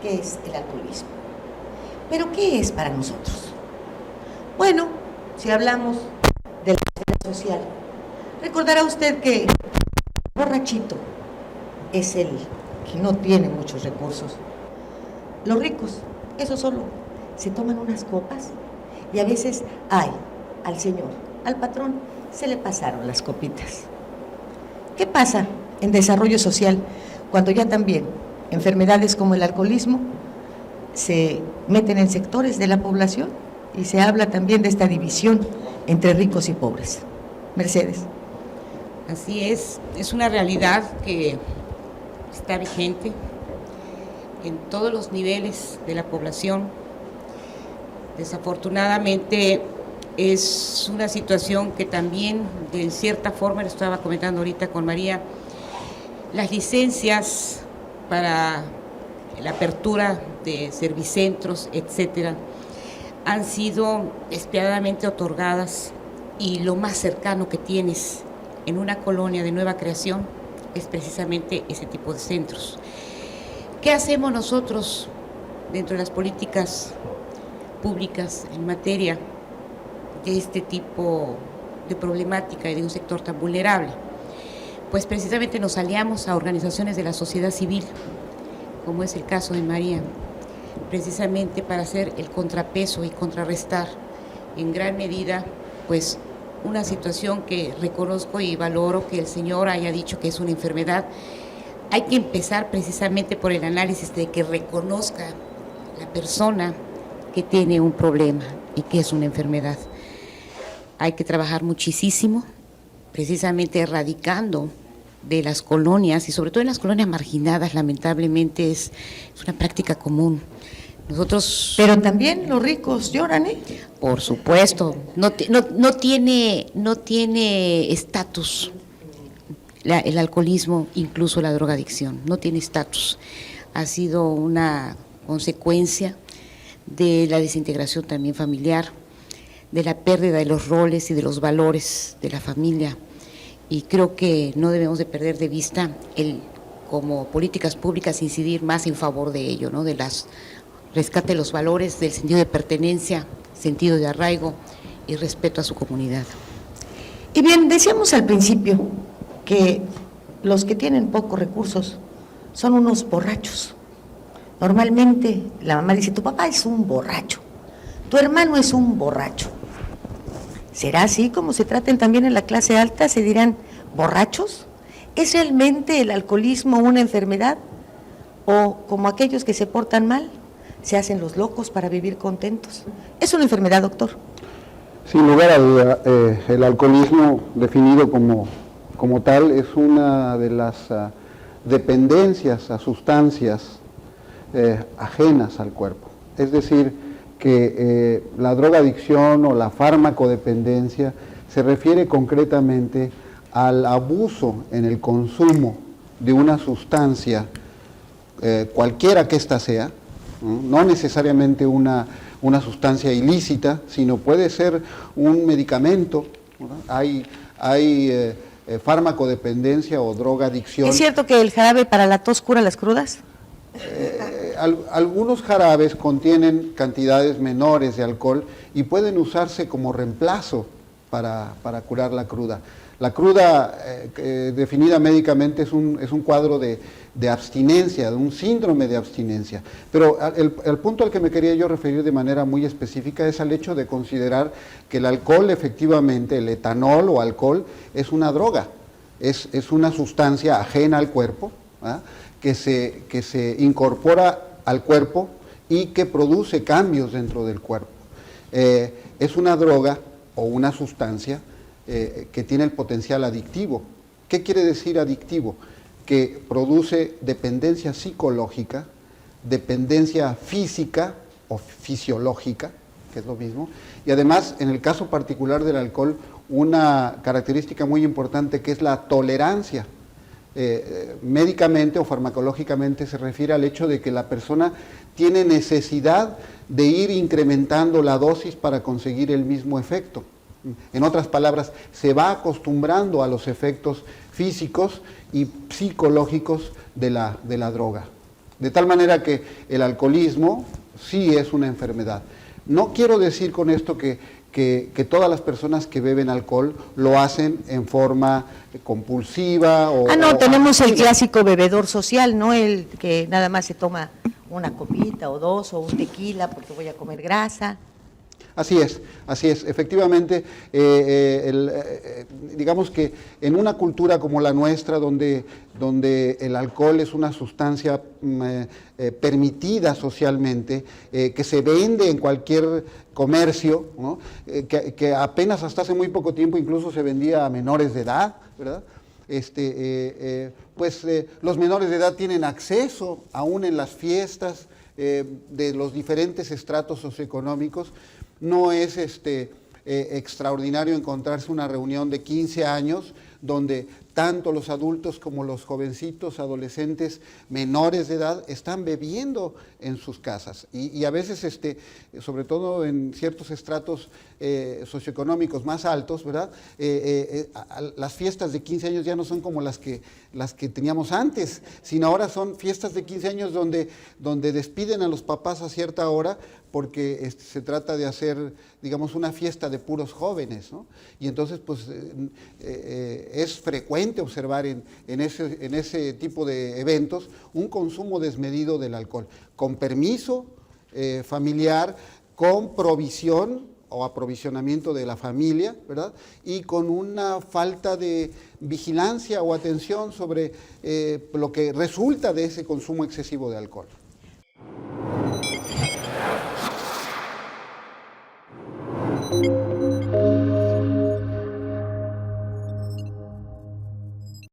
qué es el alcoholismo. Pero ¿qué es para nosotros? Bueno, si hablamos de la esfera social, recordará usted que el borrachito es el que no tiene muchos recursos. Los ricos, eso solo, se toman unas copas y a veces, al señor, al patrón, se le pasaron las copitas. ¿Qué pasa en desarrollo social cuando ya también enfermedades como el alcoholismo se meten en sectores de la población y se habla también de esta división entre ricos y pobres? Mercedes. Así es una realidad que está vigente en todos los niveles de la población. Desafortunadamente es una situación que también, de cierta forma, lo estaba comentando ahorita con María, las licencias para la apertura de servicentros, etcétera, han sido despiadadamente otorgadas, y lo más cercano que tienes en una colonia de nueva creación es precisamente ese tipo de centros. ¿Qué hacemos nosotros dentro de las políticas públicas en materia de este tipo de problemática y de un sector tan vulnerable? Pues precisamente nos aliamos a organizaciones de la sociedad civil, como es el caso de María, precisamente para hacer el contrapeso y contrarrestar en gran medida pues una situación que reconozco y valoro que el señor haya dicho que es una enfermedad. Hay que empezar precisamente por el análisis de que reconozca la persona que tiene un problema y que es una enfermedad. Hay que trabajar muchísimo, precisamente erradicando de las colonias, y sobre todo en las colonias marginadas, lamentablemente es una práctica común. Nosotros... Pero también los ricos lloran, ¿eh? Por supuesto, no tiene estatus el alcoholismo, incluso la drogadicción, no tiene estatus. Ha sido una consecuencia de la desintegración también familiar, de la pérdida de los roles y de los valores de la familia, y creo que no debemos de perder de vista como políticas públicas incidir más en favor de ello, ¿no? De las rescate de los valores, del sentido de pertenencia, sentido de arraigo y respeto a su comunidad. Y bien, decíamos al principio que los que tienen pocos recursos son unos borrachos. Normalmente la mamá dice, tu papá es un borracho, tu hermano es un borracho. ¿Será así como se traten también en la clase alta? ¿Se dirán borrachos? ¿Es realmente el alcoholismo una enfermedad? ¿O como aquellos que se portan mal, se hacen los locos para vivir contentos? ¿Es una enfermedad, doctor? Sin lugar a duda, el alcoholismo definido como tal es una de las dependencias a sustancias ajenas al cuerpo. Es decir, que la drogadicción o la farmacodependencia se refiere concretamente al abuso en el consumo de una sustancia, cualquiera que ésta sea, no necesariamente una sustancia ilícita, sino puede ser un medicamento, ¿verdad? Hay farmacodependencia o drogadicción. ¿Es cierto que el jarabe para la tos cura las crudas? Algunos jarabes contienen cantidades menores de alcohol y pueden usarse como reemplazo para curar la cruda. La cruda, definida médicamente, es un cuadro de abstinencia, de un síndrome de abstinencia. Pero el punto al que me quería yo referir de manera muy específica es al hecho de considerar que el alcohol, efectivamente, el etanol o alcohol, es una droga, es una sustancia ajena al cuerpo, ¿verdad? que se incorpora al cuerpo y que produce cambios dentro del cuerpo. Es una droga o una sustancia que tiene el potencial adictivo. ¿Qué quiere decir adictivo? Que produce dependencia psicológica, dependencia física o fisiológica, que es lo mismo, y además, en el caso particular del alcohol, una característica muy importante que es la tolerancia. Médicamente o farmacológicamente se refiere al hecho de que la persona tiene necesidad de ir incrementando la dosis para conseguir el mismo efecto. En otras palabras, se va acostumbrando a los efectos físicos y psicológicos de la droga. De tal manera que el alcoholismo sí es una enfermedad. No quiero decir con esto que todas las personas que beben alcohol lo hacen en forma compulsiva o... no, tenemos el clásico bebedor social, ¿no? El que nada más se toma una copita o dos o un tequila porque voy a comer grasa. Así es, efectivamente, digamos que en una cultura como la nuestra, donde el alcohol es una sustancia permitida socialmente, que se vende en cualquier comercio, ¿no? Que apenas hasta hace muy poco tiempo incluso se vendía a menores de edad, ¿verdad? Los menores de edad tienen acceso, aún en las fiestas de los diferentes estratos socioeconómicos. No es extraordinario encontrarse una reunión de 15 años donde tanto los adultos como los jovencitos, adolescentes, menores de edad, están bebiendo en sus casas. Y a veces, sobre todo en ciertos estratos socioeconómicos más altos, ¿verdad? Las fiestas de 15 años ya no son como las que teníamos antes, sino ahora son fiestas de 15 años donde despiden a los papás a cierta hora porque se trata de hacer, digamos, una fiesta de puros jóvenes, ¿no? Y entonces, pues, es frecuente observar en ese tipo de eventos un consumo desmedido del alcohol, con permiso familiar, con provisión o aprovisionamiento de la familia, ¿verdad? Y con una falta de vigilancia o atención sobre lo que resulta de ese consumo excesivo de alcohol.